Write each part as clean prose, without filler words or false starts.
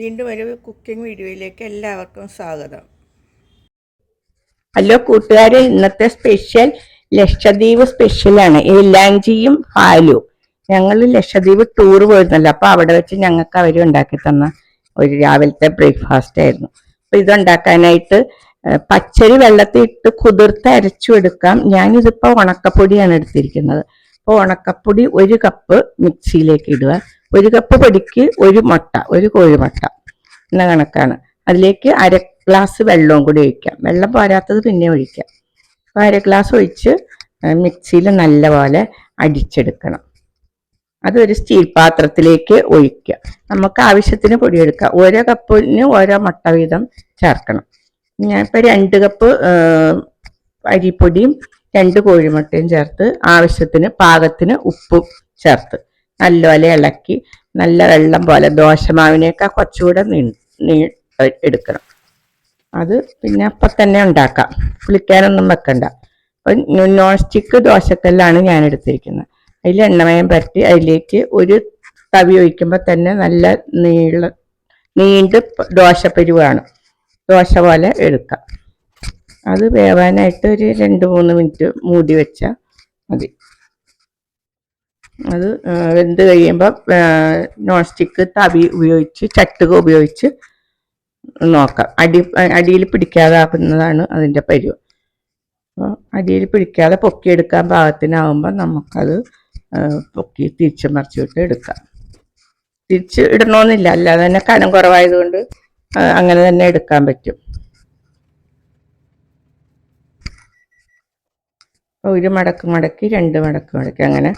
വീണ്ടും ഒരു കുക്കിംഗ് വീഡിയോയിലേക്ക് എല്ലാവർക്കും സ്വാഗതം. ഹലോ കൂട്ടുകാരെ, ഇന്നത്തെ സ്പെഷ്യൽ ലക്ഷദ്വീപ് സ്പെഷ്യലാണ് ഏലാഞ്ചിയും പാലും. ഞങ്ങൾ ലക്ഷദ്വീപ് ടൂർ പോയിരുന്നല്ലോ, അപ്പോൾ അവിടെ വെച്ച് ഞങ്ങൾക്ക് അവർ ഉണ്ടാക്കി തന്ന ഒരു രാവിലത്തെ ബ്രേക്ക്ഫാസ്റ്റ് ആയിരുന്നു. അപ്പോൾ ഇതുണ്ടാക്കാനായിട്ട് പച്ചരി വെള്ളത്തിൽ ഇട്ട് കുതിർത്ത് അരച്ചു എടുക്കാം. ഞാനിതിപ്പോൾ ഉണക്കപ്പൊടിയാണ് എടുത്തിരിക്കുന്നത്. അപ്പോൾ ഉണക്കപ്പൊടി 1 കപ്പ് മിക്സിയിലേക്ക് ഇടുക. 1 കപ്പ് പൊടിക്ക് 1 മുട്ട, 1 കോഴിമുട്ട എന്ന കണക്കാണ്. അതിലേക്ക് 1/2 ഗ്ലാസ് വെള്ളവും കൂടി ഒഴിക്കാം. വെള്ളം പോരാത്തത് പിന്നെ ഒഴിക്കാം. അപ്പോൾ 1/2 ഗ്ലാസ് ഒഴിച്ച് മിക്സിയിൽ നല്ലപോലെ അടിച്ചെടുക്കണം. അതൊരു സ്റ്റീൽ പാത്രത്തിലേക്ക് ഒഴിക്കുക. നമുക്ക് ആവശ്യത്തിന് പൊടിയെടുക്കാം. ഓരോ കപ്പിന് ഓരോ മുട്ട വീതം ചേർക്കണം. ഞാനിപ്പോൾ 2 കപ്പ് അരിപ്പൊടിയും 2 കോഴിമുട്ടയും ചേർത്ത് ആവശ്യത്തിന് പാകത്തിന് ഉപ്പും ചേർത്ത് നല്ലപോലെ ഇളക്കി നല്ല വെള്ളം പോലെ ദോശമാവിനേക്കാൾ കുറച്ചുകൂടെ എടുക്കണം. അത് പിന്നെ അപ്പം തന്നെ ഉണ്ടാക്കാം, പുളിക്കാനൊന്നും വെക്കണ്ട. അപ്പം നോൺ സ്റ്റിക്ക് ദോശക്കല്ലാണ് ഞാൻ എടുത്തിരിക്കുന്നത്. അതിൽ എണ്ണമയം പരട്ടി അതിലേക്ക് ഒരു തവി ഒഴിക്കുമ്പോൾ തന്നെ നല്ല നീണ്ട് ദോശപ്പരുവാണ്. ദോശ പോലെ എടുക്കാം. അത് വേവാനായിട്ട് ഒരു 2-3 മിനിറ്റ് മൂടി വെച്ചാൽ മതി. അത് വെന്ത് കഴിയുമ്പോൾ നോൺ സ്റ്റിക്ക് തവി ഉപയോഗിച്ച് ചട്ടുക ഉപയോഗിച്ച് നോക്കാം. അടിയിൽ പിടിക്കാതാക്കുന്നതാണ് അതിൻ്റെ പരുവം. അപ്പോൾ അടിയിൽ പിടിക്കാതെ പൊക്കിയെടുക്കാൻ പാകത്തിനാവുമ്പോൾ നമുക്കത് പൊക്കി തിരിച്ച് മറിച്ചിട്ട് എടുക്കാം. തിരിച്ച് ഇടണമെന്നില്ല, അല്ലാതെ തന്നെ കനം കുറവായതുകൊണ്ട് അങ്ങനെ തന്നെ എടുക്കാൻ പറ്റും. 1 മടക്ക് മടക്കി 2 മടക്ക് മടക്കി അങ്ങനെ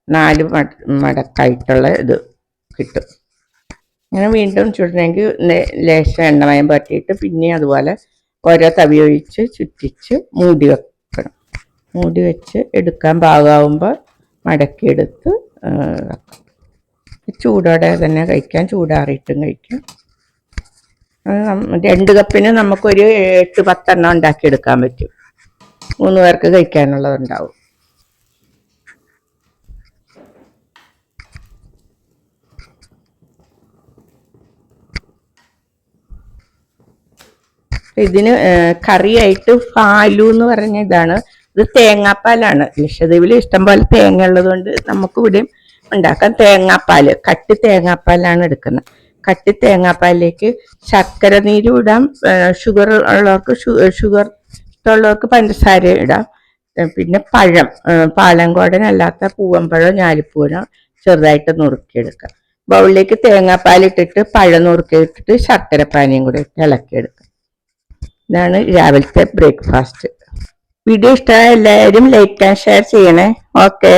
4 മടക്കായിട്ടുള്ള ഇത് കിട്ടും. അങ്ങനെ വീണ്ടും ചുടണമെങ്കിൽ ലേശം എണ്ണമയം പറ്റിയിട്ട് പിന്നെ അതുപോലെ ഓരോ തവി ഒഴിച്ച് ചുറ്റിച്ച് മൂടി വെക്കണം. മൂടി വെച്ച് എടുക്കാൻ പാകമാകുമ്പോൾ മടക്കിയെടുത്ത് ചൂടോടെ തന്നെ കഴിക്കാം, ചൂടാറിയിട്ടും കഴിക്കാം. 2 കപ്പിന് നമുക്കൊരു 8-10 എണ്ണം ഉണ്ടാക്കിയെടുക്കാൻ പറ്റും. 3 പേർക്ക് കഴിക്കാനുള്ളതുണ്ടാവും. ഇതിന് കറിയായിട്ട് പാലു എന്ന് പറഞ്ഞ ഇതാണ്. ഇത് തേങ്ങാപ്പാലാണ്. ലക്ഷദ്വീപിൽ ഇഷ്ടംപോലെ തേങ്ങ ഉള്ളത് കൊണ്ട് നമുക്ക് ഇവിടെയും ഉണ്ടാക്കാം. തേങ്ങാപ്പാല്, കട്ടി തേങ്ങാപ്പാലാണ് എടുക്കുന്നത്. കട്ടി തേങ്ങാപ്പാലിലേക്ക് ശർക്കര നീരും ഇടാം. ഷുഗർ ഉള്ളവർക്ക് ഷുഗർ ഇഷ്ടമുള്ളവർക്ക് പഞ്ചസാര ഇടാം. പിന്നെ പഴം, പാലങ്കോടൻ അല്ലാത്ത പൂവമ്പഴം, ഞാലിപ്പൂവനോ ചെറുതായിട്ട് നുറുക്കിയെടുക്കാം. ബൗളിലേക്ക് തേങ്ങാപ്പാലിട്ടിട്ട് പഴം നുറുക്കിയിട്ടിട്ട് ശർക്കരപ്പാനിയും കൂടി ഇട്ട് ഇളക്കിയെടുക്കാം. ഇതാണ് രാവിലത്തെ ബ്രേക്ക്ഫാസ്റ്റ്. വീഡിയോ ഇഷ്ടമായ എല്ലാവരും ലൈക്ക് ആൻഡ് ഷെയർ ചെയ്യണേ. ഓക്കെ.